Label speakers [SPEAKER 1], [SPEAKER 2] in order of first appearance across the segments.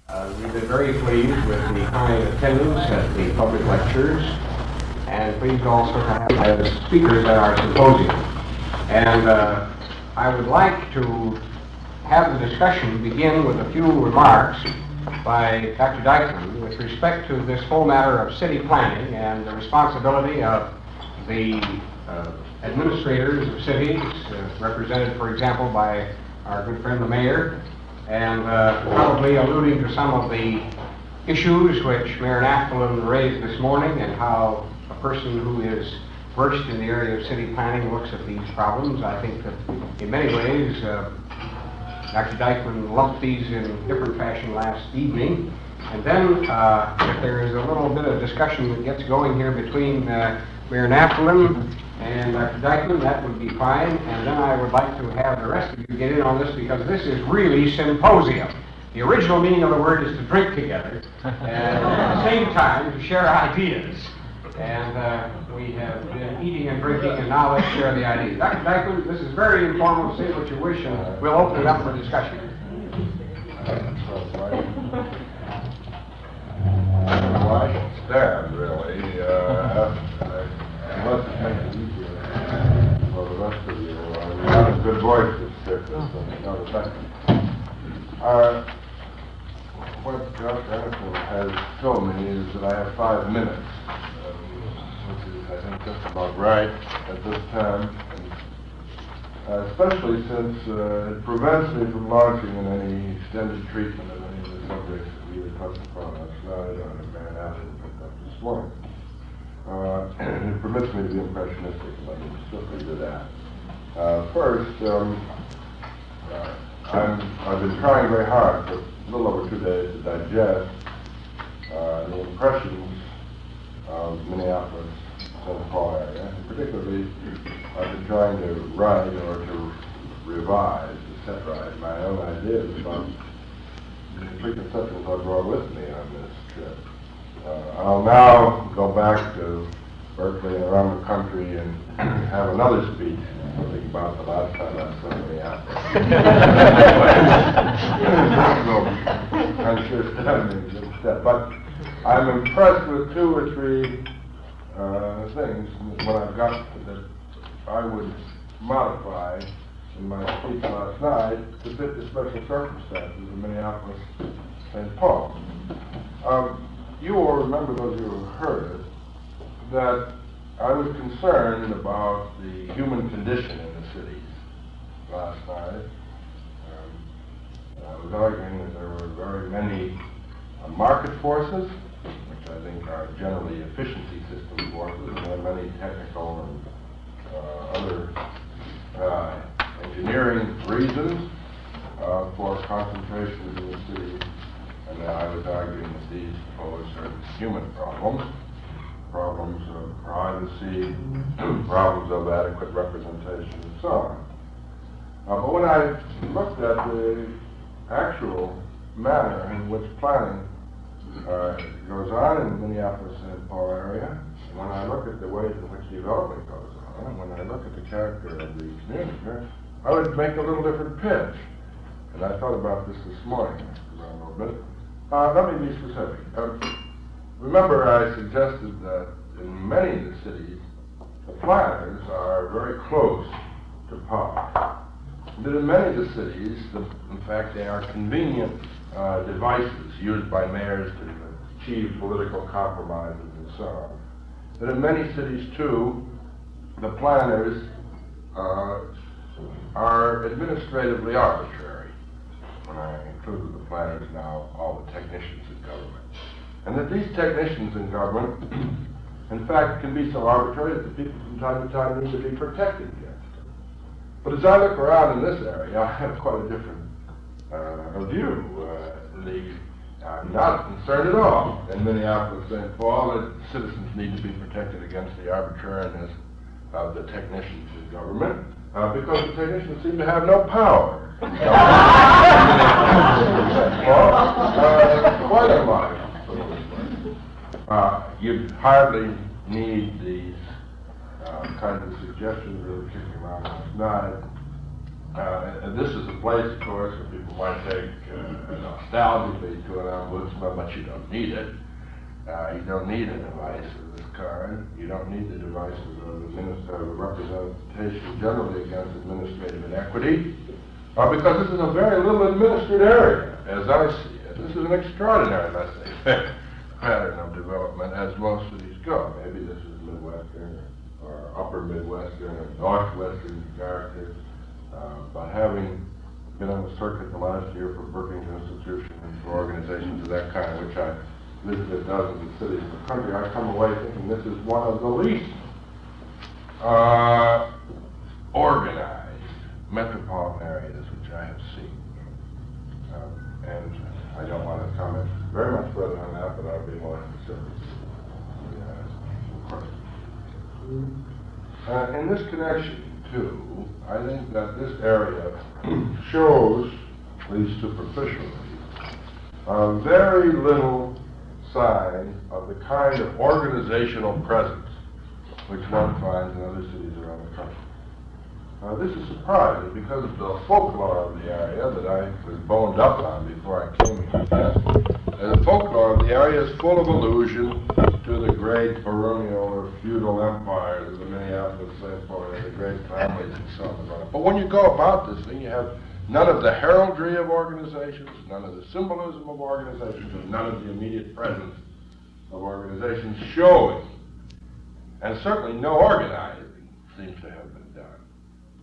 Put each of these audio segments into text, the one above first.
[SPEAKER 1] We've been very pleased with the kind attendance at the public lectures, and pleased also to have speakers at our symposium. And I would like to have the discussion begin with a few remarks by Dr. Dyckman with respect to this whole matter of city planning and the responsibility of the administrators of cities, represented, for example, by our good friend the mayor, and probably alluding to some of the issues which Mayor Naftalin raised this morning and how a person who is versed in the area of city planning looks at these problems. I think that in many ways Dr. Dyckman lumped these in different fashion last evening. And then if there is a little bit of discussion that gets going here between Mayor Naftalin and Dr. Dyckman, that would be fine. And then I would like to have the rest of you get in on this, because this is really symposium. The original meaning of the word is to drink together, and at the same time to share ideas. And we have been eating and drinking, and now let's share the ideas. Dr. Dyckman, this is very informal. Say what you wish, and we'll open it up for discussion.
[SPEAKER 2] Well, I can stand, really, unless it makes it easier for the rest of you. You have a good voice to stick this, and you know the second. What Dr. Anderson has told me is that I have 5 minutes, which is, I think, just about right at this time, especially since it prevents me from launching in any extended treatment of any of the subjects that we had touched upon last night or that Mayor Naftalin picked up this morning. It permits me to be impressionistic, and let me strictly do that. First, I've been trying very hard for a little over 2 days to digest the impressions of Minneapolis, St. Paul area, and particularly I've been trying to write or to revise, to set right my own ideas about the preconceptions I brought with me on this trip. I'll now go back to Berkeley and around the country and have another speech, something about the last time I saw Minneapolis. I'm sure standing just that. But I'm impressed with 2 or 3 things when I've got that I would modify in my speech last night to fit the special circumstances of Minneapolis, St. Paul. You will remember, those of you who heard it, that I was concerned about the human condition in the cities last night. I was arguing that there were very many market forces, which I think are generally efficiency system forces, and there are many technical and other engineering reasons for concentrations in the cities. And then I was arguing that these pose certain human problems of privacy, problems of adequate representation, and so on. But when I looked at the actual manner in which planning goes on in the Minneapolis-St. Paul area, when I look at the ways in which development goes on, and when I look at the character of the community here, I would make a little different pitch. And I thought about this morning a little bit. Let me be specific. Remember, I suggested that in many of the cities, the planners are very close to power. That in many of the cities, in fact, they are convenient devices used by mayors to achieve political compromises and so on. That in many cities, too, the planners are administratively arbitrary. When I included the planners now, all the technicians in government. And that these technicians in government, in fact, can be so arbitrary that the people from time to time need to be protected against them. But as I look around in this area, I have quite a different view. I'm not concerned at all in Minneapolis, St. Paul, that citizens need to be protected against the arbitrariness of the technicians in government, because the technicians seem to have no power. Quite unlike. You'd hardly need these kinds of suggestions that were kicking around last night. And this is a place, of course, where people might take nostalgically to an ombudsman, but you don't need it. You don't need a device of this kind. You don't need the devices of representation generally against administrative inequity, because this is a very little administered area, as I see it. This is an extraordinary, let's say, pattern of development, as most cities go. Maybe this is Midwestern or upper Midwestern or Northwestern character, but having been on the circuit the last year for Brookings Institution and for organizations of that kind, which I visited dozens of cities in the country, I come away thinking this is one of the least organized metropolitan areas which I have seen. And I don't want to comment very much further on that, but I'll be more specific. In this connection, too, I think that this area shows, at least superficially, very little sign of the kind of organizational presence which one finds in other cities around the country. This is surprising because of the folklore of the area that I was boned up on before I came here. The folklore of the area is full of allusion to the great baronial or feudal empires of the Minneapolis and Augsburg, and the great families and so on. But when you go about this thing, you have none of the heraldry of organizations, none of the symbolism of organizations, and none of the immediate presence of organizations showing. And certainly no organizing seems to have been done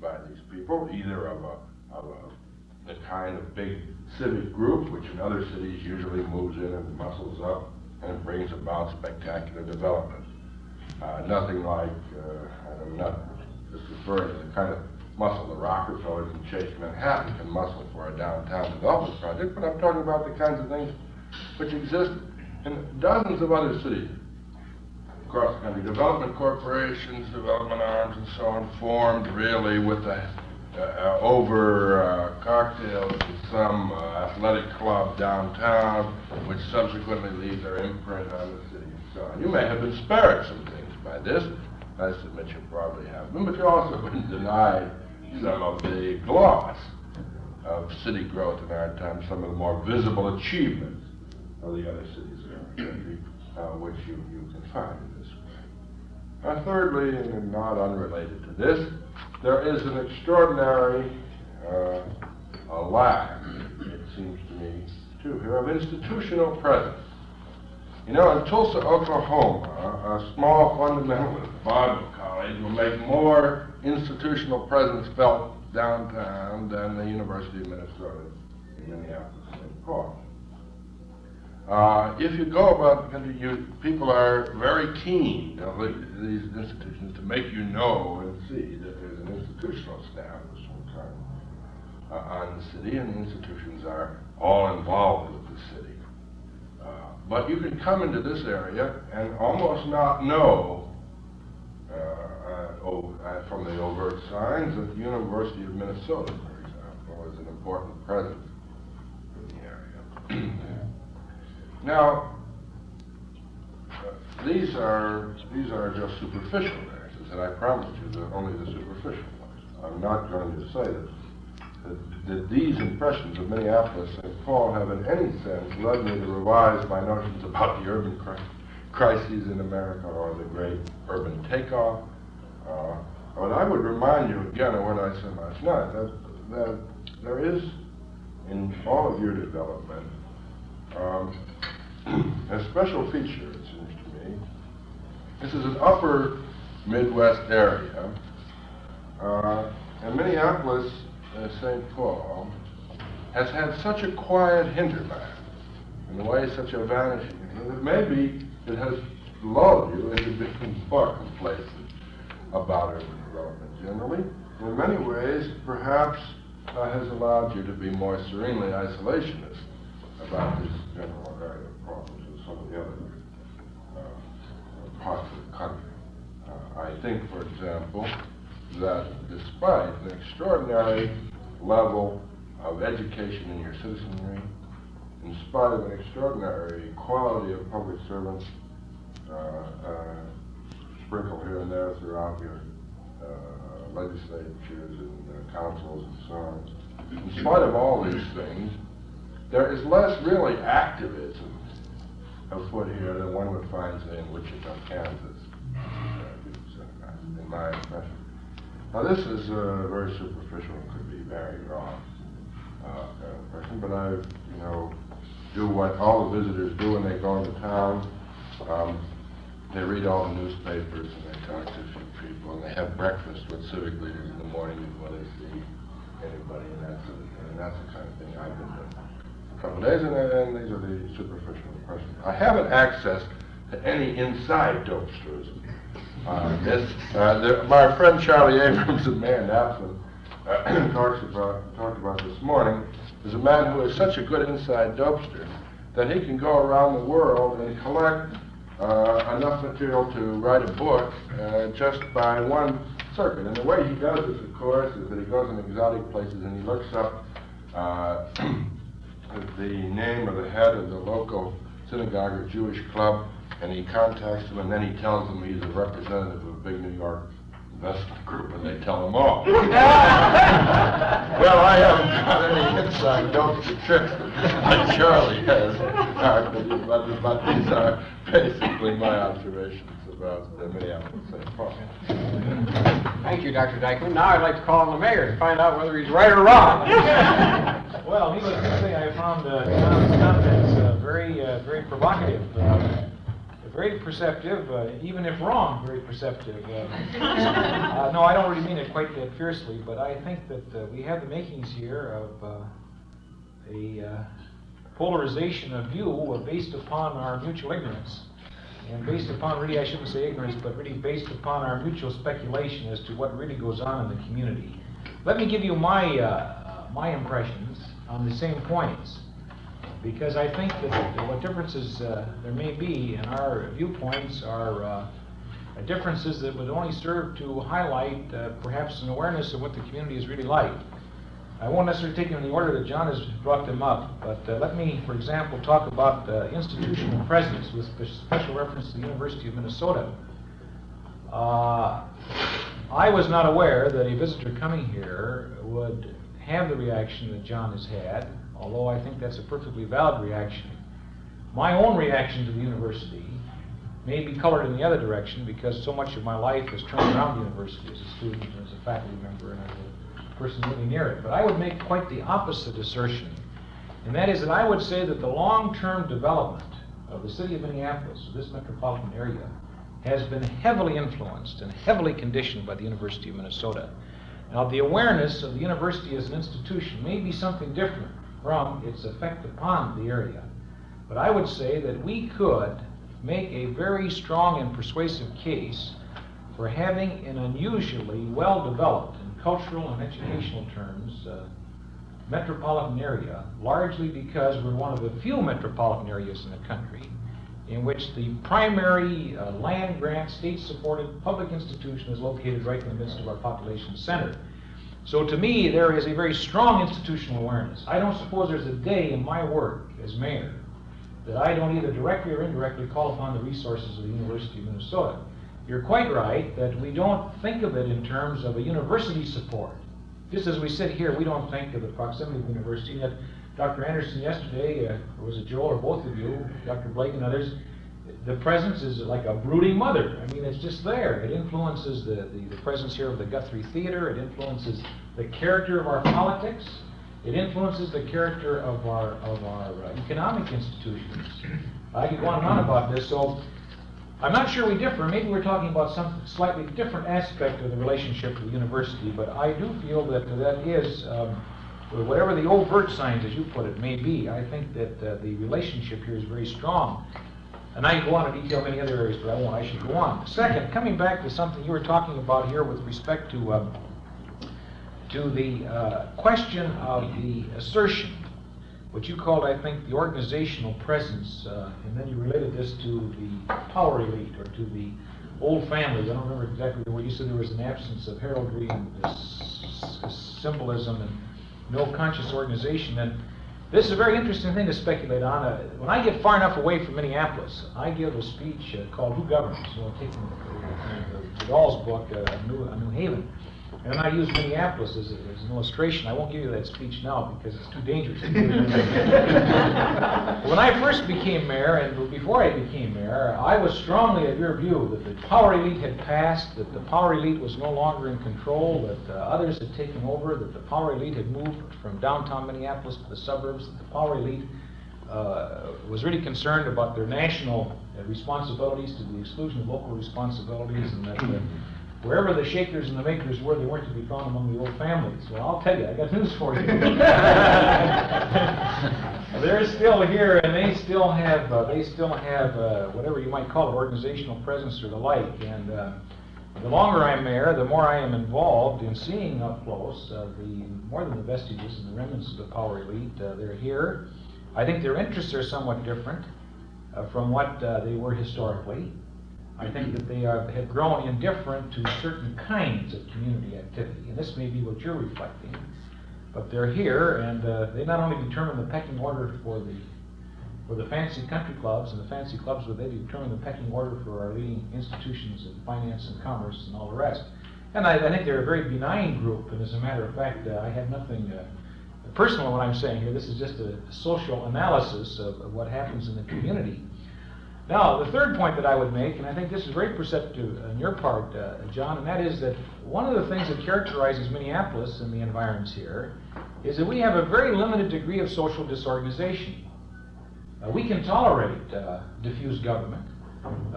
[SPEAKER 2] by these people, either of the kind of big civic group, which in other cities usually moves in and muscles up and brings about spectacular development. Nothing like, I'm not just referring to the kind of muscle the Rockefellers and Chase Manhattan can muscle for a downtown development project, but I'm talking about the kinds of things which exist in dozens of other cities across the country. Development corporations, development arms, and so on, formed really with the over cocktails in some athletic club downtown, which subsequently leave their imprint on the city and so on. You may have been spared some things by this. I submit you probably have been, but you also have been denied some of the gloss of city growth in our time, some of the more visible achievements of the other cities around the country, which you can find in this way. Thirdly, and not unrelated to this, there is an extraordinary lack, it seems to me, too, here of institutional presence. You know, in Tulsa, Oklahoma, a small fundamentalist Bible college will make more institutional presence felt downtown than the University of Minnesota in Minneapolis and St. Paul. If you go about the country, people are very keen, these institutions, to make you know and see that there's an institutional staff of some kind on the city, and the institutions are all involved with the city. But you can come into this area and almost not know, from the overt signs, that the University of Minnesota, for example, is an important presence in the area. Now, these are just superficial variances, and I promise you they're only the superficial ones. I'm not going to say that these impressions of Minneapolis and St. Paul have in any sense led me to revise my notions about the urban crises in America or the great urban takeoff. But I would remind you again of what I said last night, that there is, in all of your development, a special feature, it seems to me. This is an upper Midwest area, and Minneapolis, St. Paul, has had such a quiet hinterland, in a way such a vanishing, that maybe it has lulled you into being more complacent about urban development generally. In many ways, perhaps has allowed you to be more serenely isolationist about this general area of problems than some of the other parts of the country. I think, for example, that despite an extraordinary level of education in your citizenry, in spite of an extraordinary quality of public servants sprinkled here and there throughout your legislatures and councils and so on, in spite of all these things, there is less really activism afoot here than one would find, say, in Wichita, Kansas, in my impression. Now, this is very superficial and could be very wrong kind of impression, but I, do what all the visitors do when they go into town. They read all the newspapers and they talk to a few people and they have breakfast with civic leaders in the morning before they see anybody, and that's the kind of thing I've been doing for a couple of days, and these are the superficial impressions. I haven't access to any inside dopesters. My friend Charlie Abrams of Minneapolis talked about this morning, is a man who is such a good inside dopester that he can go around the world and collect enough material to write a book just by one circuit. And the way he does this, of course, is that he goes in exotic places and he looks up the name of the head of the local synagogue or Jewish club, and he contacts him, and then he tells them he's a representative of a big New York investment group, and they tell him all. Well, I haven't got any inside dopester tricks like Charlie has, but these are basically my observations about the Minneapolis St. Paul.
[SPEAKER 1] Thank you, Dr. Dyckman. Now I'd like to call on the mayor to find out whether he's right or wrong.
[SPEAKER 3] Well, needless to say, I found John's comments very provocative, very perceptive, even if wrong, very perceptive. No, I don't really mean it quite that fiercely, but I think that we have the makings here of a polarization of view based upon our mutual ignorance. And based upon, really, I shouldn't say ignorance, but really based upon our mutual speculation as to what really goes on in the community. Let me give you my impressions on the same points, because I think that what differences there may be in our viewpoints are differences that would only serve to highlight perhaps an awareness of what the community is really like. I won't necessarily take them in the order that John has brought them up, but let me, for example, talk about institutional presence with special reference to the University of Minnesota. I was not aware that a visitor coming here would have the reaction that John has had, although I think that's a perfectly valid reaction. My own reaction to the university may be colored in the other direction because so much of my life is turned around the university as a student and as a faculty member and as a person living near it. But I would make quite the opposite assertion, and that is that I would say that the long-term development of the city of Minneapolis, this metropolitan area, has been heavily influenced and heavily conditioned by the University of Minnesota. Now, the awareness of the university as an institution may be something different from its effect upon the area, but I would say that we could make a very strong and persuasive case for having an unusually well-developed in cultural and educational terms metropolitan area, largely because we're one of the few metropolitan areas in the country in which the primary land grant, state-supported public institution is located right in the midst of our population center. So to me, there is a very strong institutional awareness. I don't suppose there's a day in my work as mayor that I don't either directly or indirectly call upon the resources of the University of Minnesota. You're quite right that we don't think of it in terms of a university support. Just as we sit here, we don't think of the proximity of the university. And yet, Dr. Anderson yesterday, or was it Joel or both of you, Dr. Blake and others, the presence is like a brooding mother. I mean, it's just there. It influences the presence here of the Guthrie Theater. It influences the character of our politics. It influences the character of our economic institutions. I could go on and on about this. So I'm not sure we differ. Maybe we're talking about some slightly different aspect of the relationship to the university, but I do feel that that is, whatever the overt signs, as you put it, may be, I think that the relationship here is very strong. And I can go on to detail many other areas, but I won't. I should go on. Second, coming back to something you were talking about here with respect to the question of the assertion, what you called, I think, the organizational presence, and then you related this to the power elite or to the old families. I don't remember exactly the word. You said there was an absence of heraldry and symbolism and no conscious organization. And this is a very interesting thing to speculate on. When I get far enough away from Minneapolis, I give a speech called Who Governs? Taking the Dahl's book, New Haven. And I use Minneapolis as an illustration. I won't give you that speech now because it's too dangerous. When I first became mayor, and before I became mayor, I was strongly of your view that the power elite had passed, that the power elite was no longer in control, that others had taken over, that the power elite had moved from downtown Minneapolis to the suburbs, that the power elite was really concerned about their national responsibilities to the exclusion of local responsibilities, and that wherever the shakers and the makers were, they weren't to be found among the old families. Well, I'll tell you, I got news for you. They're still here, and they still have whatever you might call it, organizational presence or the like. And the longer I'm mayor, the more I am involved in seeing up close more than the vestiges and the remnants of the power elite. They're here. I think their interests are somewhat different from what they were historically. I think that they have grown indifferent to certain kinds of community activity, and this may be what you're reflecting. But they're here, and they not only determine the pecking order for the fancy country clubs and the fancy clubs, but they determine the pecking order for our leading institutions in finance and commerce and all the rest. And I think they're a very benign group, and as a matter of fact, I have nothing personal in what I'm saying here. This is just a social analysis of what happens in the community. Now, the third point that I would make, and I think this is very perceptive on your part, John, and that is that one of the things that characterizes Minneapolis and the environs here is that we have a very limited degree of social disorganization. We can tolerate diffuse government.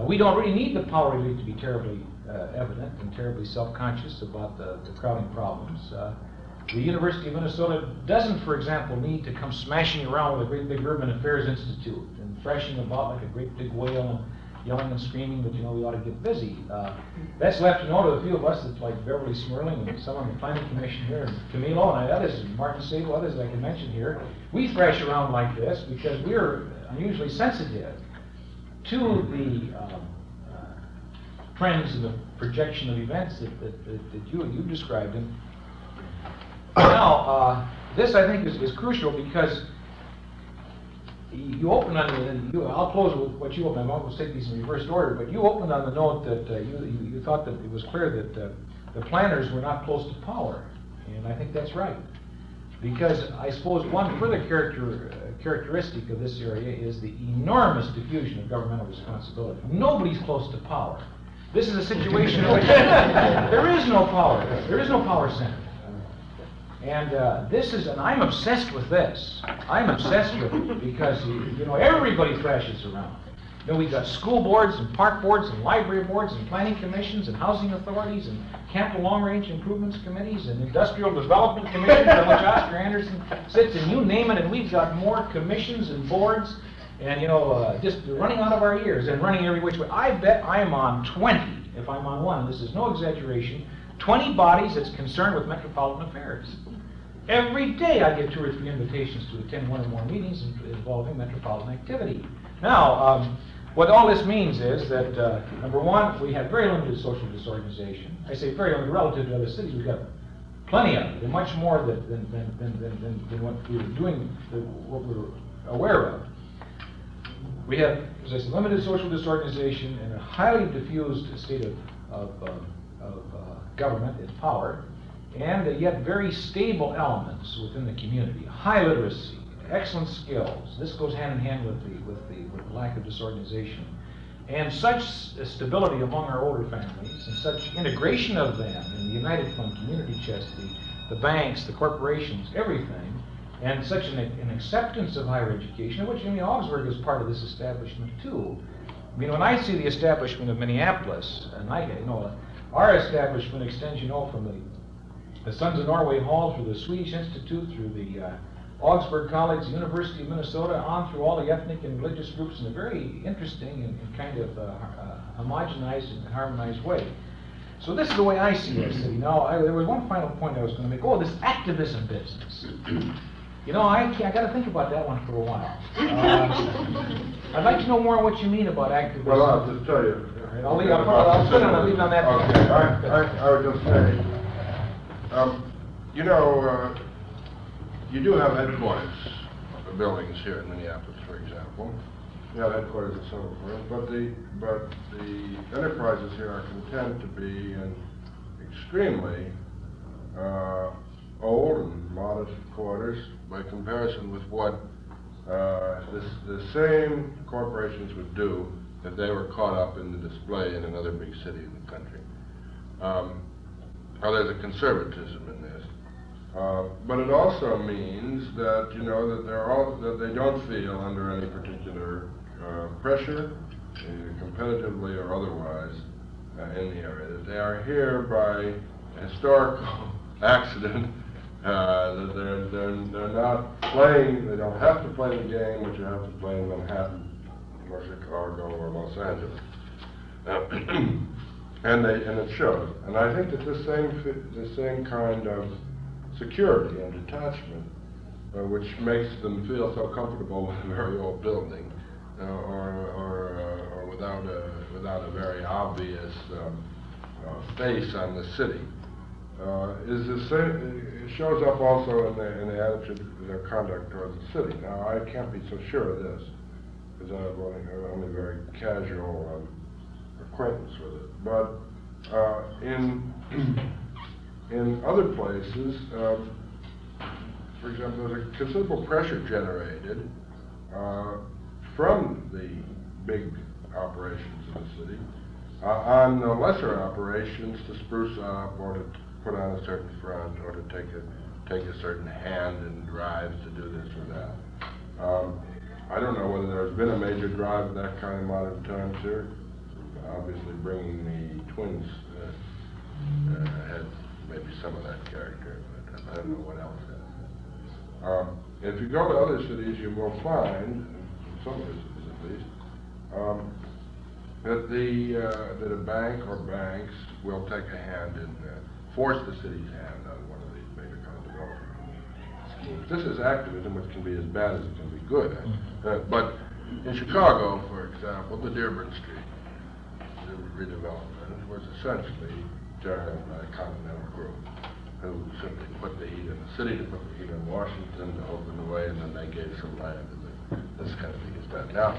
[SPEAKER 3] We don't really need the power elite to be terribly evident and terribly self-conscious about the crowding problems. The University of Minnesota doesn't, for example, need to come smashing around with a great big urban affairs institute and thrashing about like a great big whale and yelling and screaming that, we ought to get busy. That's left to a few of us that's like Beverly Smirling and some on the planning commission here, and Camilo and others, Martin Sable, others I can mention here. We thrash around like this because we're unusually sensitive to the trends and the projection of events that you described. And now, this I think is crucial because you opened on I'll close with what you opened. I won't take these in reverse order, but you opened on the note that you thought that it was clear that the planners were not close to power, and I think that's right. Because I suppose one further characteristic of this area is the enormous diffusion of governmental responsibility. Nobody's close to power. This is a situation in which there is no power. There is no power center. And and I'm obsessed with this. I'm obsessed with it because, everybody thrashes around. We've got school boards and park boards and library boards and planning commissions and housing authorities and capital long-range improvements committees and industrial development commissions on which Oscar Anderson sits, and you name it, and we've got more commissions and boards and, just running out of our ears and running every which way. I bet I am on 20, if I'm on one, and this is no exaggeration, 20 bodies that's concerned with metropolitan affairs. Every day I get 2 or 3 invitations to attend one or more meetings involving metropolitan activity. Now, what all this means is that, number one, we have very limited social disorganization. I say very limited relative to other cities. We've got plenty of it, and much more than what we were doing, what we were aware of. We have, as I said, limited social disorganization and a highly diffused state of government and power, and yet very stable elements within the community. High literacy, excellent skills. This goes hand in hand with the lack of disorganization. And such stability among our older families, and such integration of them in the United Fund community chest, the banks, the corporations, everything, and such an acceptance of higher education, of which Augsburg is part of this establishment too. When I see the establishment of Minneapolis, and our establishment extends, from the Sons of Norway Hall through the Swedish Institute, through the Augsburg College, the University of Minnesota, on through all the ethnic and religious groups in a very interesting and kind of homogenized and harmonized way. So this is the way I see this city. Now, there was one final point I was going to make. This activism business. I got to think about that one for a while. I'd like to know more what you mean about activism.
[SPEAKER 2] Well, I'll just tell you.
[SPEAKER 3] I'll leave it on that.
[SPEAKER 2] Okay, I would just say, you do have headquarters buildings here in Minneapolis, for example. You have headquarters of several firms, but the enterprises here are content to be in extremely old and modest quarters by comparison with what the same corporations would do if they were caught up in the display in another big city in the country. Now there's a conservatism in this, but it also means that that they don't feel under any particular pressure, competitively or otherwise, in the area. That they are here by historical accident. That they're not playing. They don't have to play the game which you have to play in Manhattan or Chicago or Los Angeles. And it shows. And I think that the same kind of security and detachment, which makes them feel so comfortable with a very old building, or without a very obvious face on the city, is the same. It shows up also in the attitude, their conduct towards the city. Now I can't be so sure of this because I have only very casual acquaintance with it. But in other places, for example, there's a considerable pressure generated from the big operations of the city on the lesser operations to spruce up or to put on a certain front or to take a certain hand in drives to do this or that. I don't know whether there's been a major drive of that kind in modern times here. Obviously, bringing the twins had maybe some of that character, but I don't know what else has. If you go to other cities, you will find, in some other cities at least, that a bank or banks will take a hand in, force the city's hand on one of these major kind of development schemes. This is activism, which can be as bad as it can be good. But in Chicago, for example, the Dearborn Street redevelopment was essentially done by a Continental group who simply put the heat in the city to put the heat in Washington to open the way, and then they gave some land, and this kind of thing is done. Now,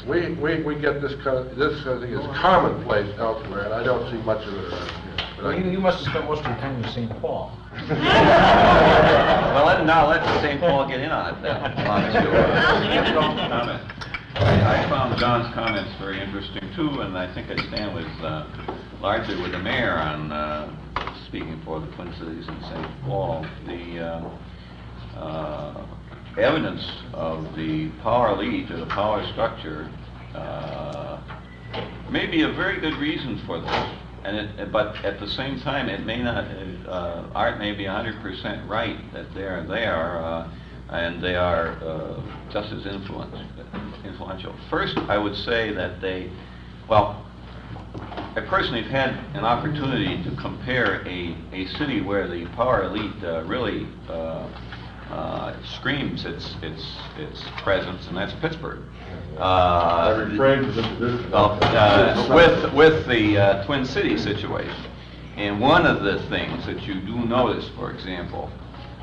[SPEAKER 2] we get this kind of, this I think is commonplace elsewhere, and I don't see much of it around here.
[SPEAKER 3] Well, you must have spent most of your time in St. Paul.
[SPEAKER 4] Well, now let St. Paul get in on it then.
[SPEAKER 5] Comment. I found John's comments very interesting too, and I think I stand with largely with the mayor on speaking for the Twin Cities and St. Paul. The evidence of the power elite or the power structure may be a very good reason for this. But at the same time, it may not. Art may be 100% right that they are there, and they are just as influential. First, I would say that I personally have had an opportunity to compare a city where the power elite really screams its presence, and that's Pittsburgh. With the Twin Cities situation. And one of the things that you do notice, for example,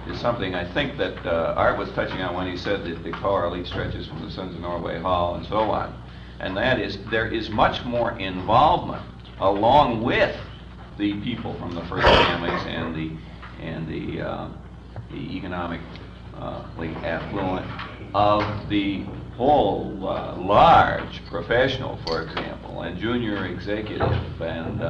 [SPEAKER 5] is something I think that Art was touching on when he said that the power elite stretches from the Sons of Norway Hall and so on. And that is, there is much more involvement along with the people from the first families and the economically affluent of the whole large professional, for example, and junior executive and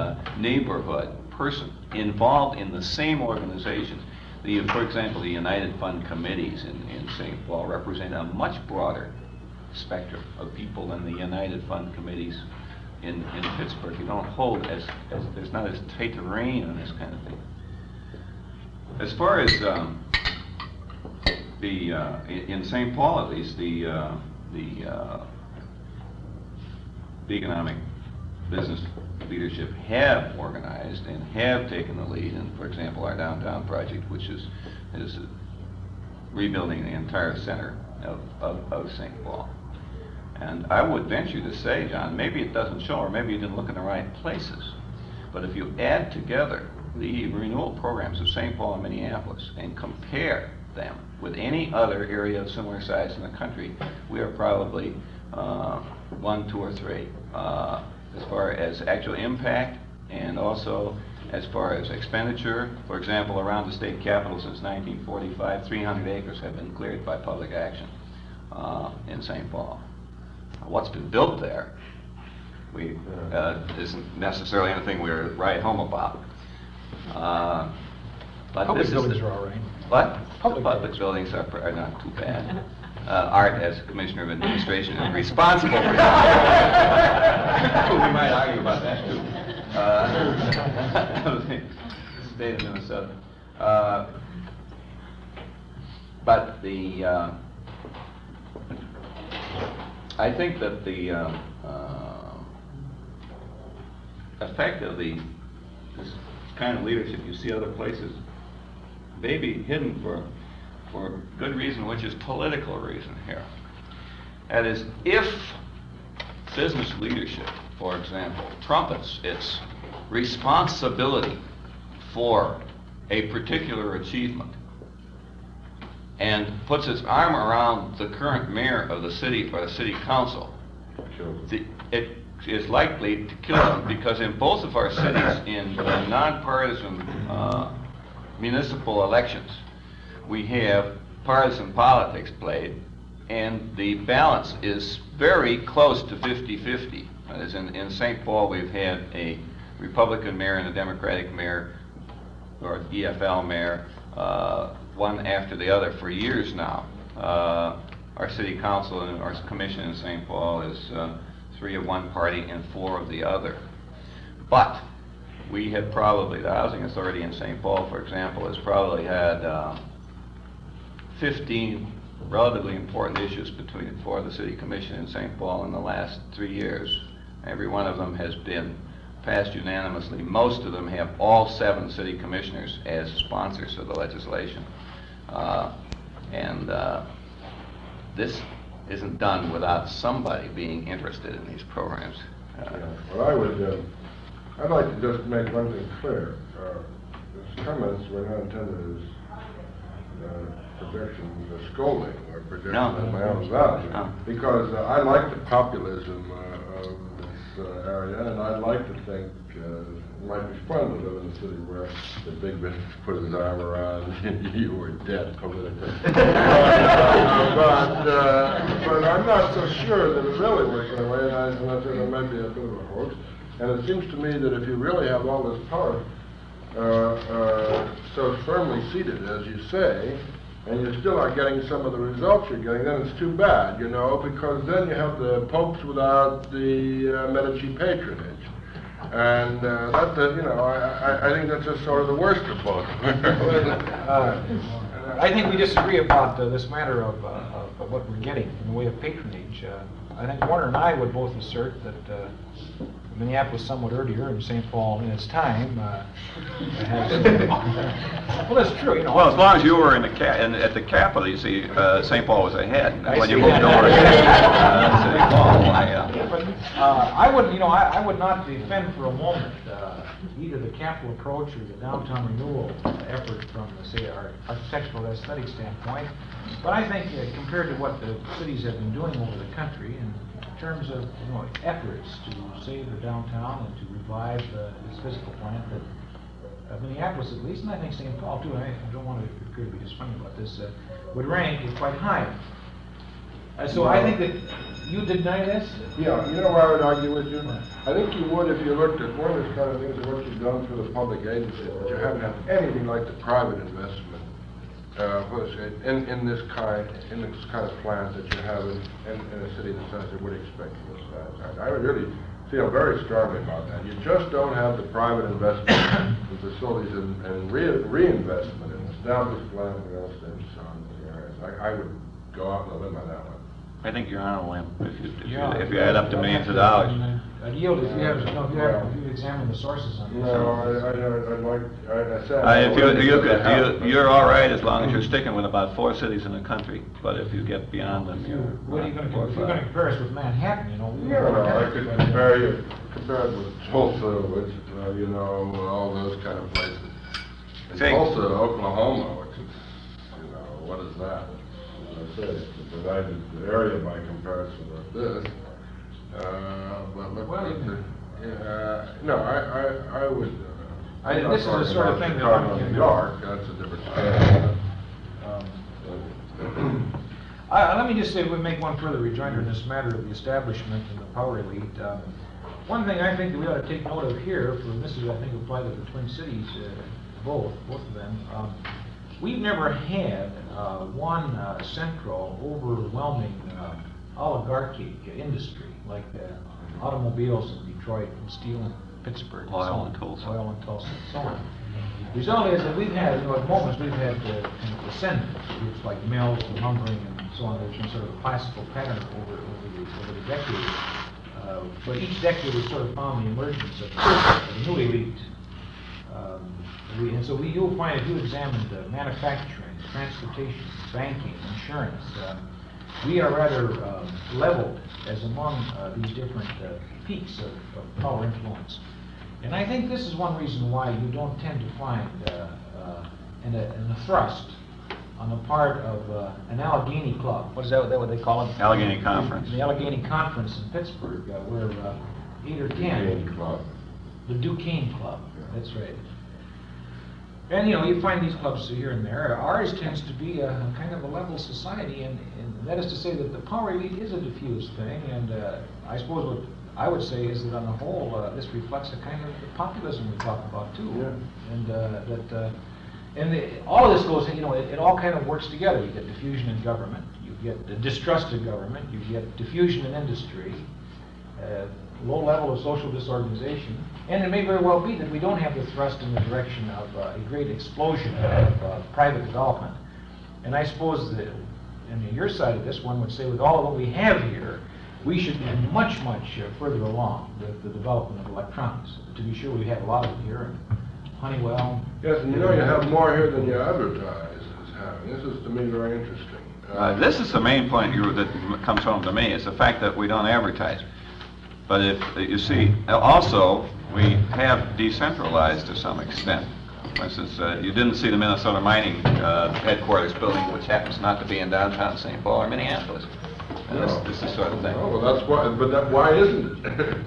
[SPEAKER 5] neighborhood person involved in the same organizations. For example, the United Fund committees in St. Paul represent a much broader spectrum of people than the United Fund committees in Pittsburgh. You don't hold as there's not as tight a rein on this kind of thing. As far as in St. Paul, at least, the economic business leadership have organized and have taken the lead in, for example, our downtown project, which is rebuilding the entire center of St. Paul. And I would venture to say, John, maybe it doesn't show, or maybe you didn't look in the right places, but if you add together the renewal programs of St. Paul and Minneapolis and compare them with any other area of similar size in the country, we are probably 1, 2, or 3 as far as actual impact and also as far as expenditure. For example, around the state capitol since 1945, 300 acres have been cleared by public action in St. Paul. What's been built there isn't necessarily anything we write home about. But
[SPEAKER 3] Public
[SPEAKER 5] this
[SPEAKER 3] buildings
[SPEAKER 5] is
[SPEAKER 3] are all right.
[SPEAKER 5] What?
[SPEAKER 3] Public
[SPEAKER 5] Public buildings are not too bad. Art, as Commissioner of Administration, is responsible for that. We might argue about that too. State of Minnesota. But I think that the effect of this kind of leadership you see other places may be hidden for good reason, which is political reason here. That is, if business leadership, for example, trumpets its responsibility for a particular achievement and puts its arm around the current mayor of the city or the city council, it is likely to kill them, because in both of our cities, in nonpartisan municipal elections, we have partisan politics played, and the balance is very close to 50-50. That is, in St. Paul, we've had a Republican mayor and a Democratic mayor, or EFL mayor, one after the other for years now. Our city council and our commission in St. Paul is 3 of one party and 4 of the other. But we have probably, the Housing Authority in St. Paul, for example, has probably had 15 relatively important issues for the City Commission in St. Paul in the last 3 years. Every one of them has been passed unanimously. Most of them have all 7 city commissioners as sponsors of the legislation. This isn't done without somebody being interested in these programs.
[SPEAKER 2] Well, I'd like to just make one thing clear. These comments were not intended as projection, scolding, or projection of my own value.
[SPEAKER 5] No.
[SPEAKER 2] Because I like the populism of this area, and I'd like to think it might be fun to live in a city where the big business put his arm around you were dead politically. But I'm not so sure that it really works that way, and I think it might be a bit of a hoax. And it seems to me that if you really have all this power so firmly seated, as you say, and you still are getting some of the results you're getting, then it's too bad, you know, because then you have the popes without the Medici patronage. And I think that's just sort of the worst of both.
[SPEAKER 3] I think we disagree about this matter of what we're getting in the way of patronage. I think Warner and I would both assert that Minneapolis somewhat earlier and St. Paul in its time has... Well, that's true, you know.
[SPEAKER 5] Well, as long as you were at the Capitol, you see, St. Paul was ahead. When you moved over to City Hall,
[SPEAKER 3] I would not defend for a moment either the capital approach or the downtown renewal effort from, say, our architectural aesthetic standpoint. But I think compared to what the cities have been doing over the country, in terms of efforts to save the downtown and to revive its physical plant, that Minneapolis at least, and I think St. Paul too, I don't want to appear to be just funny about this, would rank quite high. So I think that you deny this?
[SPEAKER 2] Yeah, you know where I would argue with you? I think you would if you looked at one of these kind of things of what you've done through the public agencies, but you haven't had anything like the private investment. In this kind of plant that you have in a city the size you would expect from this size. I would really feel very strongly about that. You just don't have the private investment in facilities and reinvestment in established plant and real estate and so on. I would go out on a limb on that one.
[SPEAKER 5] I think you're on a limb if you add up to millions of dollars.
[SPEAKER 3] I'd yield if you examine the sources on this.
[SPEAKER 2] No,
[SPEAKER 5] you're all right as long as you're sticking with about 4 cities in the country. But if you get beyond them, you're
[SPEAKER 3] if you're going to compare us with Manhattan,
[SPEAKER 2] No, I could compare it with Tulsa, which all those kind of places. And Tulsa, Oklahoma, which is, what is that? As I said, it's a divided area by comparison with this. But look, I would
[SPEAKER 3] This is the sort of thing that
[SPEAKER 2] Chicago,
[SPEAKER 3] one can
[SPEAKER 2] New
[SPEAKER 3] do.
[SPEAKER 2] York, that's a different story.
[SPEAKER 3] Let me just say, we make one further rejoinder in this matter of the establishment and the power elite. One thing I think that we ought to take note of here, for this is, I think, apply to the Twin Cities, both of them. We've never had one central, overwhelming oligarchic industry like automobiles in Detroit, and steel in Pittsburgh, and so
[SPEAKER 5] Oil
[SPEAKER 3] on.
[SPEAKER 5] in Tulsa.
[SPEAKER 3] Oil in Tulsa, and so on. The result is that we've had, at moments, we've had kind of descendants, groups like mills and lumbering and so on. There's been sort of a classical pattern over the decades. But each decade has sort of found the emergence of a new elite. And so you'll find, if you examined manufacturing, transportation, banking, insurance, we are rather leveled as among these different peaks of power influence. And I think this is one reason why you don't tend to find a thrust on the part of an Allegheny Club. What is that what they call it?
[SPEAKER 5] Allegheny Conference.
[SPEAKER 3] The Allegheny Conference in Pittsburgh, where 8 or 10.
[SPEAKER 2] Club.
[SPEAKER 3] The Duquesne Club, that's right. And you find these clubs here and there. Ours tends to be a kind of a level society, and that is to say that the power elite is a diffuse thing, and I suppose what I would say is that on the whole, this reflects a kind of the populism we talk about too.
[SPEAKER 2] Yeah.
[SPEAKER 3] And all of this goes, it all kind of works together. You get diffusion in government, you get the distrust of government, you get diffusion in industry, low level of social disorganization, and it may very well be that we don't have the thrust in the direction of a great explosion of private development. And I suppose that, on your side of this, one would say with all of what we have here, we should be much, much further along with the development of electronics. To be sure, we have a lot of it here, and Honeywell.
[SPEAKER 2] Yes, and you have more here than you advertise as having. This is, to me, very interesting.
[SPEAKER 5] This is the main point that comes home to me, is the fact that we don't advertise. But if you see, also, we have decentralized to some extent. For instance, you didn't see the Minnesota Mining headquarters building, which happens not to be in downtown St. Paul or Minneapolis. And this is the sort of thing.
[SPEAKER 2] Oh, well, that's why, but why isn't it?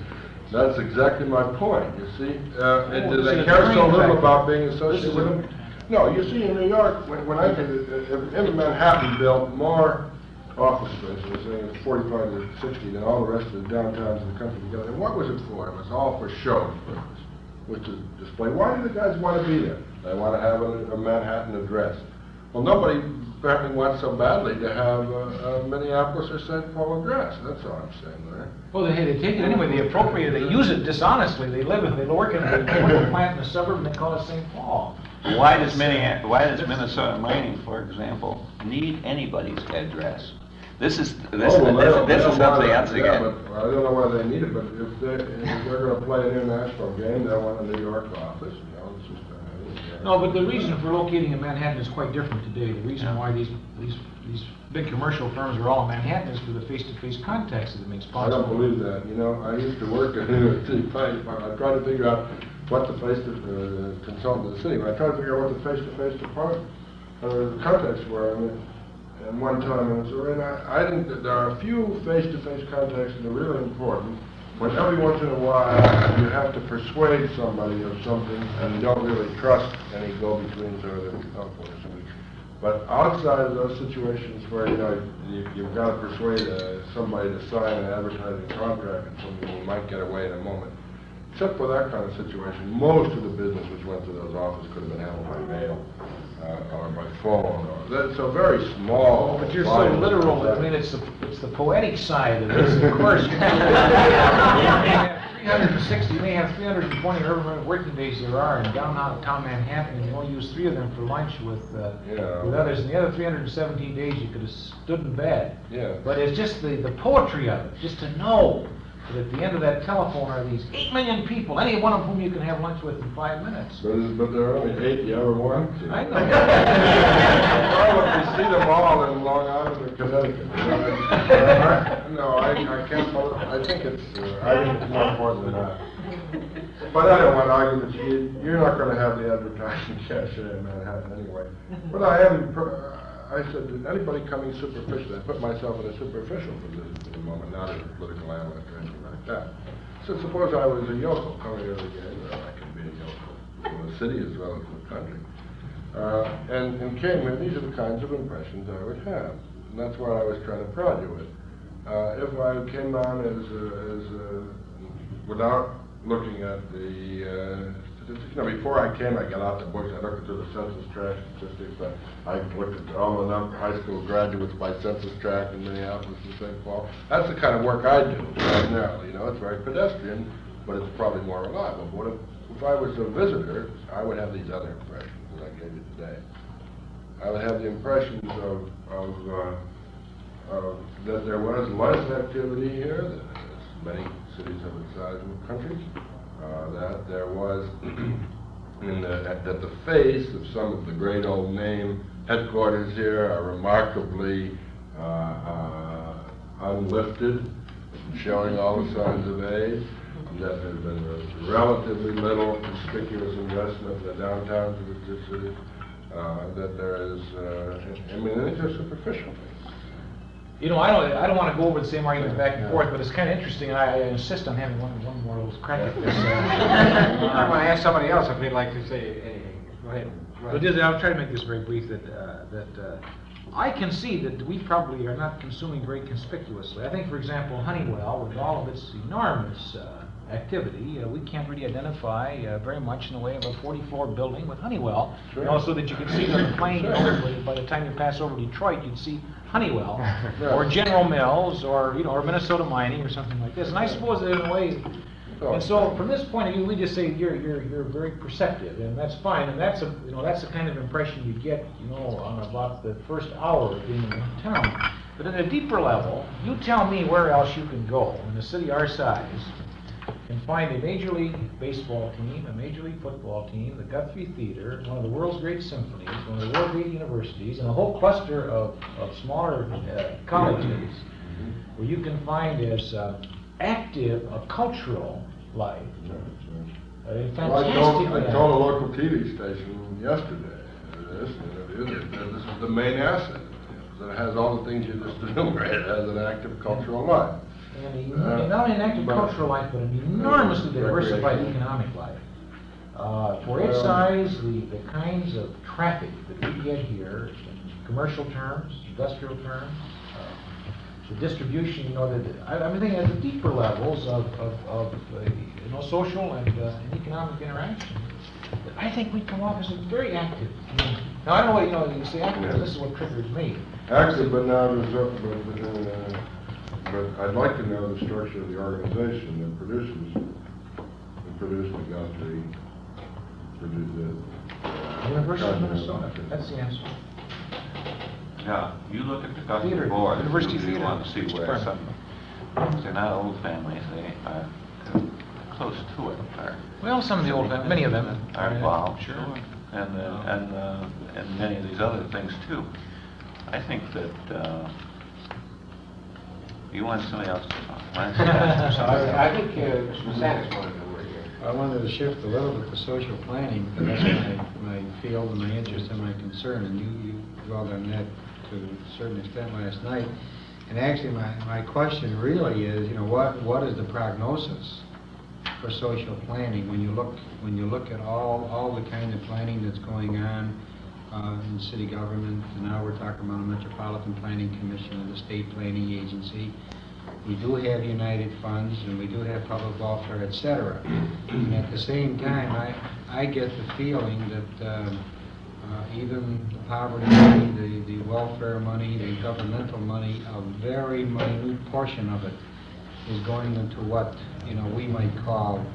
[SPEAKER 2] That's exactly my point, you see. Do they care so little about being associated with them? No, you see, in New York, when I did it, if Manhattan built more office space, we're saying it's 45 to 60 than all the rest of the downtowns in the country together. And what was it for? It was all for show purpose, which is display. Why do the guys want to be there? They want to have a Manhattan address. Well, nobody apparently wants so badly to have a Minneapolis or St. Paul address. That's all I'm saying there.
[SPEAKER 3] Well, they take it anyway, they appropriate it, they use it dishonestly, they work in a plant in the suburb and they call it St. Paul.
[SPEAKER 5] Why does Minnesota Mining, for example, need anybody's address? This is something else again.
[SPEAKER 2] Yeah, but I don't know why they need it, but if they're going to play an international game, they want a New York office. It's just,
[SPEAKER 3] no, but the reason for locating in Manhattan is quite different today. The reason why these big commercial firms are all in Manhattan is for the face-to-face contacts that it makes possible.
[SPEAKER 2] I don't believe that. I used to work at the city planning department. I tried to figure out what the consultant of the city. When I tried to figure out what the face-to-face department contacts were, and one time I think that there are a few face-to-face contacts that are really important. When every once in a while you have to persuade somebody of something and you don't really trust any go-betweens or the telephone or something. But outside of those situations where you've got to persuade somebody to sign an advertising contract and something you might get away in a moment. Except for that kind of situation, most of the business which went to those offices could have been handled by mail or by phone. That's a very small.
[SPEAKER 3] Oh, but you're so literal. It's the poetic side of this. Of course, you may have 360, you may have 320 urban working days there are in downtown Manhattan, and you only use 3 of them for lunch with others. And the other 317 days you could have stood in bed.
[SPEAKER 2] Yeah.
[SPEAKER 3] But it's just the poetry of it, just to know that at the end of that telephone are these 8 million people, any one of whom you can have lunch with in 5 minutes.
[SPEAKER 2] But there are only 8 you ever want to.
[SPEAKER 3] I know.
[SPEAKER 2] Well, we see them all in Long Island or Connecticut. No, I can't. I think it's more important than that. But I don't want to argue that you're not going to have the advertising cachet in Manhattan anyway. But I said, did anybody coming superficial? I put myself in a superficial position for the moment, not as a political analyst or anything like that. So suppose I was a yokel coming here again, or I can be a yokel. the city as well as the country. And came here, these are the kinds of impressions I would have. And that's what I was trying to prod you with. If I came on without looking at the statistics, before I came, I got out the books, I looked through the census tract statistics, I looked at all the high school graduates by census tract in Minneapolis and St. Paul. That's the kind of work I do primarily, it's very pedestrian, but it's probably more reliable. But if I was a visitor, I would have these other impressions that I gave you today. I would have the impressions that there was less activity here than many cities of its size in the country. That there was, that the face of some of the great old name headquarters here are remarkably unlifted, showing all the signs of age. That there's been relatively little conspicuous investment in the downtowns of the cities. That there is, these are superficial things.
[SPEAKER 3] I don't want to go over the same argument back and forth, but it's kind of interesting, and I insist on having one more little crack at this.
[SPEAKER 1] I want to ask somebody else if they'd like to say anything. Go ahead.
[SPEAKER 3] I'll try to make this very brief, that I can see that we probably are not consuming very conspicuously. I think, for example, Honeywell, with all of its enormous activity, we can't really identify very much in the way of a 44 building with Honeywell.
[SPEAKER 2] Sure.
[SPEAKER 3] So that you can see it on the plane, by the time you pass over Detroit, you'd see Honeywell, or General Mills, or Minnesota Mining, or something like this. And I suppose that in a way, and so from this point of view, we just say you're very perceptive, and that's fine. And that's that's the kind of impression you get, on about the first hour of being in town. But at a deeper level, you tell me where else you can go in a city our size and find a Major League Baseball team, a Major League Football team, the Guthrie Theater, one of the world's great symphonies, one of the world's great universities, and a whole cluster of smaller colleges where you can find as active a cultural life.
[SPEAKER 2] I told a local TV station yesterday, this is the main asset. That it has all the things you just enumerated. It has an active cultural life.
[SPEAKER 3] And not only an active cultural life, but an enormously diversified economic life. For its size, the kinds of traffic that we get here, in commercial terms, industrial terms, the distribution, I'm thinking at the deeper levels of social and economic interaction. I think we come off as a very active community. Now I don't know what you say active, but this is what triggers me.
[SPEAKER 2] Active, but now but I'd like to know the structure of the organization that produced the Guthrie, produced the
[SPEAKER 3] University of Minnesota. That's the answer.
[SPEAKER 5] Yeah, you look at the Guthrie
[SPEAKER 3] Theater.
[SPEAKER 5] board,
[SPEAKER 3] University
[SPEAKER 5] you
[SPEAKER 3] Theater.
[SPEAKER 5] want to see where
[SPEAKER 3] Pardon.
[SPEAKER 5] they're not old families, they are close to it.
[SPEAKER 3] Well, some of the old, many of them
[SPEAKER 5] Are involved,
[SPEAKER 3] Sure.
[SPEAKER 5] and many of these other things too. I think that you want somebody else to talk.
[SPEAKER 1] I think Ms. Sanders wanted to word here.
[SPEAKER 6] I wanted to shift a little bit to social planning, because that's my field and my interest and my concern, and you dwelled on that to a certain extent last night. And actually, my question really is, what is the prognosis for social planning when you look at all the kind of planning that's going on in city government, and now we're talking about a Metropolitan Planning Commission and the State Planning Agency. We do have United Funds, and we do have public welfare, etc. And at the same time, I get the feeling that even the poverty money, the welfare money, the governmental money, a very minute portion of it is going into what we might call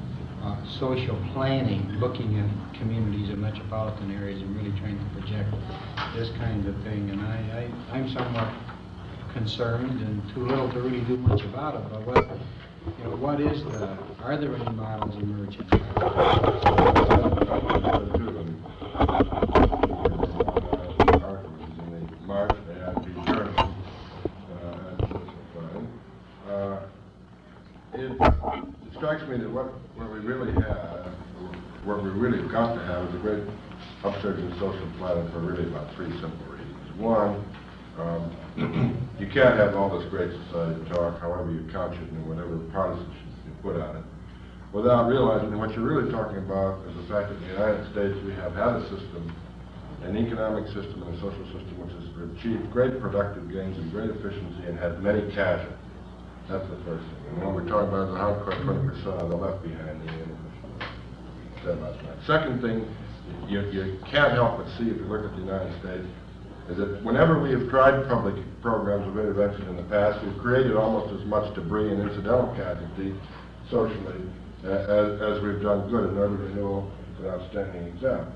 [SPEAKER 6] social planning, looking at communities and metropolitan areas and really trying to project this kind of thing. And I'm somewhat concerned, and too little to really do much about it. But what is are there any models emerging?
[SPEAKER 2] March AIP journal. It strikes me that what we really have got to have is a great upsurge in social planning for really about three simple reasons. One, you can't have all this great society talk, however you couch it and whatever partisanship you put on it, without realizing that what you're really talking about is the fact that in the United States we have had a system, an economic system and a social system which has achieved great productive gains and great efficiency and had many casualties. That's the first thing. And when we're talking about the hardcore 20% on the left behind the said last night. Second thing, you can't help but see if you look at the United States, is that whenever we have tried public programs of intervention in the past, we've created almost as much debris and incidental casualty socially as we've done good. And Renewal is an outstanding example.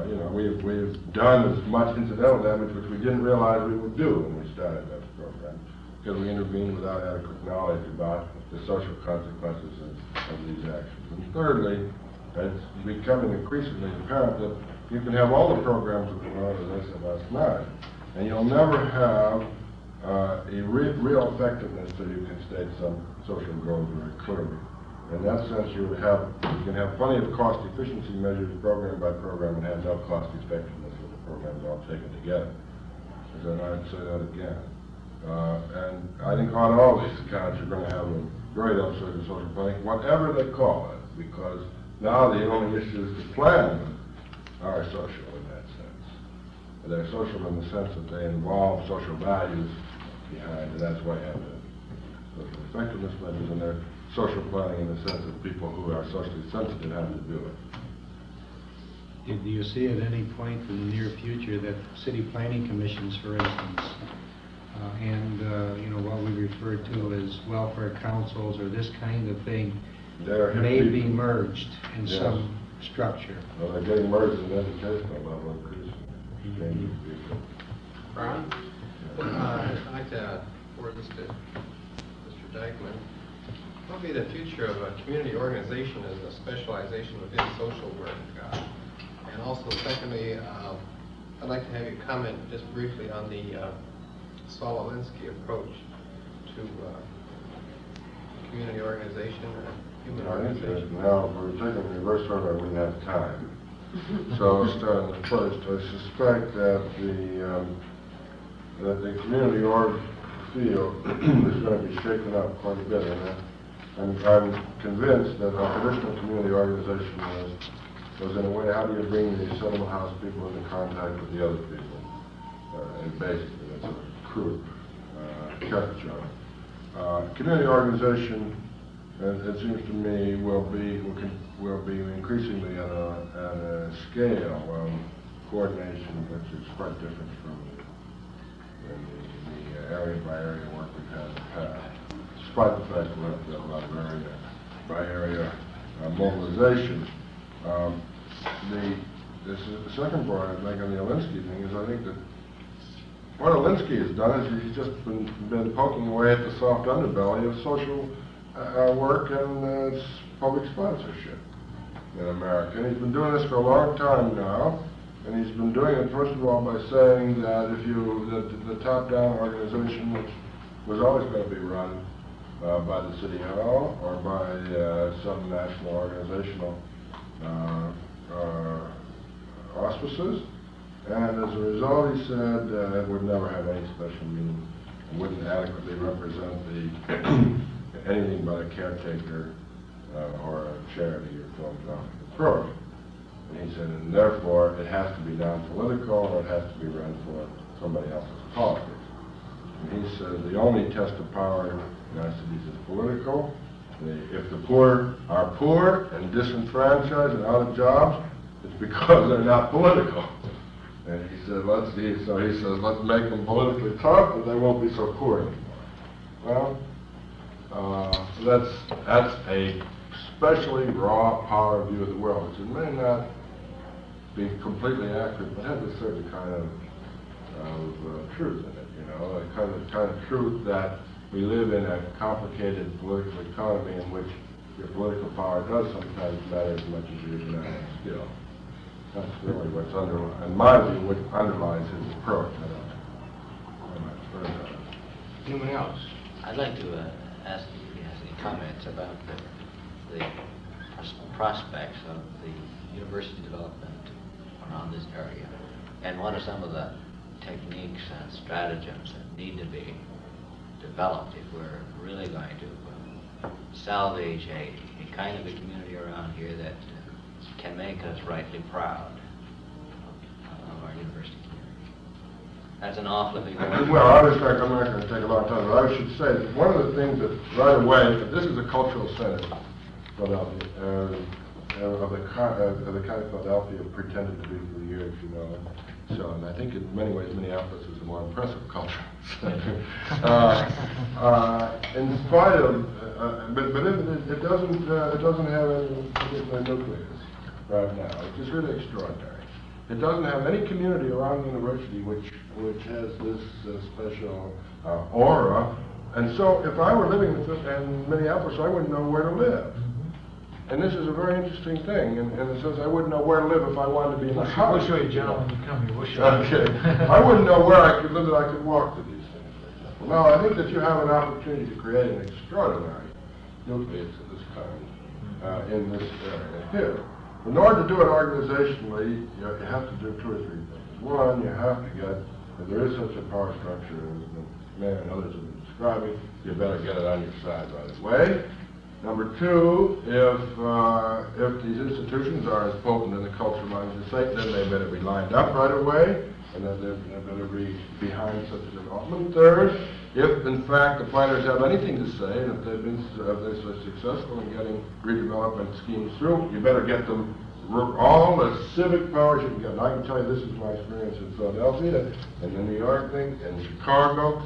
[SPEAKER 2] You know, we've done as much incidental damage which we didn't realize we would do when we started those programs, because we intervened without adequate knowledge about the social consequences of these actions. And thirdly, it's becoming increasingly apparent that you can have all the programs of the world, as I said last night, and you'll never have a real effectiveness until you can state some social goals very clearly. In that sense, you can have plenty of cost efficiency measures program by program and have no cost effectiveness of the programs all taken together. And I'd say that again. And I think on all these accounts you're going to have a great upsurge in social planning, whatever they call it, because now the only issues to plan with are social in that sense. They're social in the sense that they involve social values behind, and that's why you have the social effectiveness measures, and they're social planning in the sense that people who are socially sensitive have to do it.
[SPEAKER 6] Do you see at any point in the near future that city planning commissions, for instance, and you know, what we refer to as welfare councils or this kind of thing, may be merged in some structure?
[SPEAKER 2] Well, they're getting merged in the educational level increasingly.
[SPEAKER 7] Ron? I'd like to forward this to Mr. Dyckman. What would be the future of a community organization as a specialization within social work? And also, secondly, I'd like to have you comment just briefly on the Sololinsky approach to community organization and human organization.
[SPEAKER 2] Now, if we were taking the reverse order, we wouldn't have time. So, starting first, I suspect that the community org field is going to be shaken up quite a bit. And I'm convinced that a traditional community organization was in a way, how do you bring the settlement house people into contact with the other people? And basically, that's a crude caricature. Community organization, it seems to me, will be increasingly at a scale of coordination which is quite different from the area by area work we've had in the past. Despite the fact that we have a lot of area by area mobilization. The second point I'd make on the Alinsky thing is I think that what Alinsky has done is he's just been poking away at the soft underbelly of social work and public sponsorship in America. And he's been doing this for a long time now, and he's been doing it first of all by saying that the top-down organization, which was always going to be run by the City Hall or by some national organizational auspices, and as a result, he said it would never have any special meaning, and wouldn't adequately represent anything but a caretaker or a charity or philanthropic approach. And he said, and therefore, it has to be non-political, or it has to be run for somebody else's politics. And he said the only test of power in the United States is political. If the poor are poor and disenfranchised and out of jobs, it's because they're not political. And he said, let's make them politically tough, and they won't be so poor anymore. Well, that's a especially raw power view of the world, which it may not be completely accurate, but has a certain kind of truth in it. You know, a kind of truth that we live in a complicated political economy in which your political power does sometimes matter as much as your economic skill. That's really what's in my view, what underlies his approach.
[SPEAKER 7] Anyone else?
[SPEAKER 8] I'd like to ask if he has any comments about the prospects of the university development around this area, and what are some of the techniques and stratagems that need to be developed if we're really going to salvage a kind of a community around here that can make us rightly proud of our university community. That's an awfully big word.
[SPEAKER 2] Well, I'm not going to take a long time, but I should say that one of the things that right away, this is a cultural center, Philadelphia, of the kind of Philadelphia pretended to be for years, you know. So, and I think in many ways Minneapolis is a more impressive cultural center. In spite of, but it doesn't have a particular nucleus right now. It's just really extraordinary. It doesn't have any community around the university which has this special aura. And so if I were living in Minneapolis, I wouldn't know where to live. And this is a very interesting thing, in the sense I wouldn't know where to live if I wanted to be in a house.
[SPEAKER 3] We'll show you, John, when you come here. We'll show you.
[SPEAKER 2] Okay. I wouldn't know where I could live that I could walk to these things, for example. Now, I think that you have an opportunity to create an extraordinary nucleus of this kind in this area here. In order to do it organizationally, you have to do 2 or 3 things. One, you have to get, if there is such a power structure as the man and others have been describing, you better get it on your side right away. Number 2, if these institutions are as potent in the culture minds as they say, then they better be lined up right away, and then they better be behind such a development. Third, if in fact the planners have anything to say, and if they're so successful in getting redevelopment schemes through, you better get them all the civic powers you can get. And I can tell you this is my experience in Philadelphia, and in New York, and Chicago,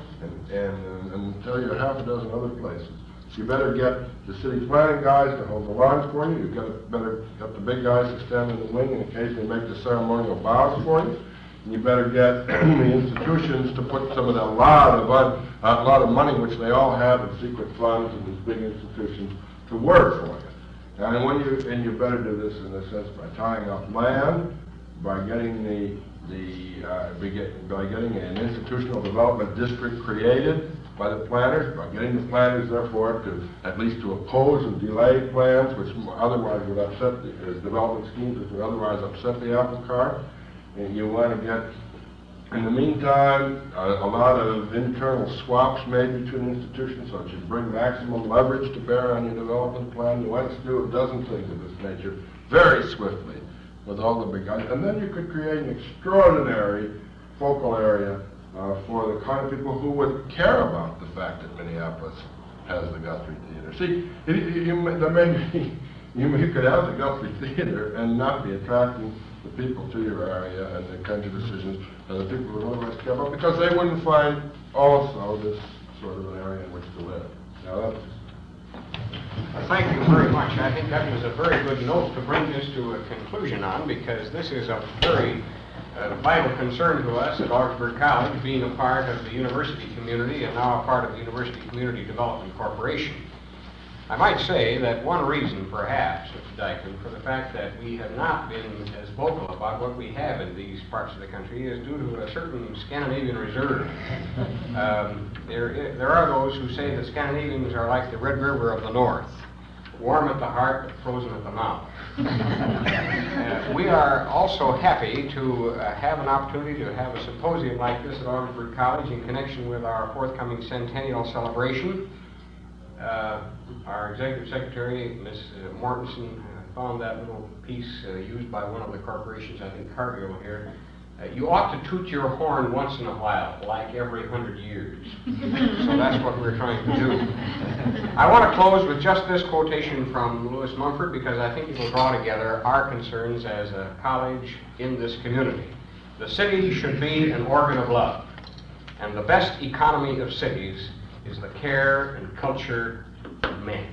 [SPEAKER 2] and tell you half a dozen other places. You better get the city planning guys to hold the lines for you. You've better get the big guys to stand in the wing and occasionally make the ceremonial bows for you. And you better get the institutions to put some of that lot of money, which they all have in secret funds in these big institutions, to work for you. And you better do this in a sense by tying up land, by getting by getting an institutional development district created by the planners, by getting the planners, therefore, to at least to oppose and delay plans which otherwise would upset the development schemes, which would otherwise upset the apple cart. And you want to get, in the meantime, a lot of internal swaps made between institutions so that you bring maximum leverage to bear on your development plan. You want to do a dozen things of this nature very swiftly with all the big guys. And then you could create an extraordinary focal area for the kind of people who would care about the fact that Minneapolis has the Guthrie Theater. See, you could have the Guthrie Theater and not be attracting the people to your area and the kinds of decisions that the people would otherwise care about, because they wouldn't find also this sort of an area in which to live. Now that's
[SPEAKER 1] Thank you very much. I think that was a very good note to bring this to a conclusion on, because this is a very vital concern to us at Augsburg College, being a part of the university community and now a part of the University Community Development Corporation. I might say that one reason, perhaps, Mr. Dyckman, for the fact that we have not been as vocal about what we have in these parts of the country is due to a certain Scandinavian reserve. There are those who say that Scandinavians are like the Red River of the North, warm at the heart but frozen at the mouth. We are also happy to have an opportunity to have a symposium like this at Augsburg College in connection with our forthcoming Centennial celebration. Our Executive Secretary, Ms. Mortensen, found that little piece used by one of the corporations, I think Cargill here. You ought to toot your horn once in a while, like every 100 years. So that's what we're trying to do. I want to close with just this quotation from Lewis Mumford, because I think it will draw together our concerns as a college in this community. The city should be an organ of love, and the best economy of cities is the care and culture of men.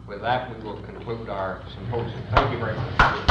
[SPEAKER 1] With that, we will conclude our symposium. Thank you very much.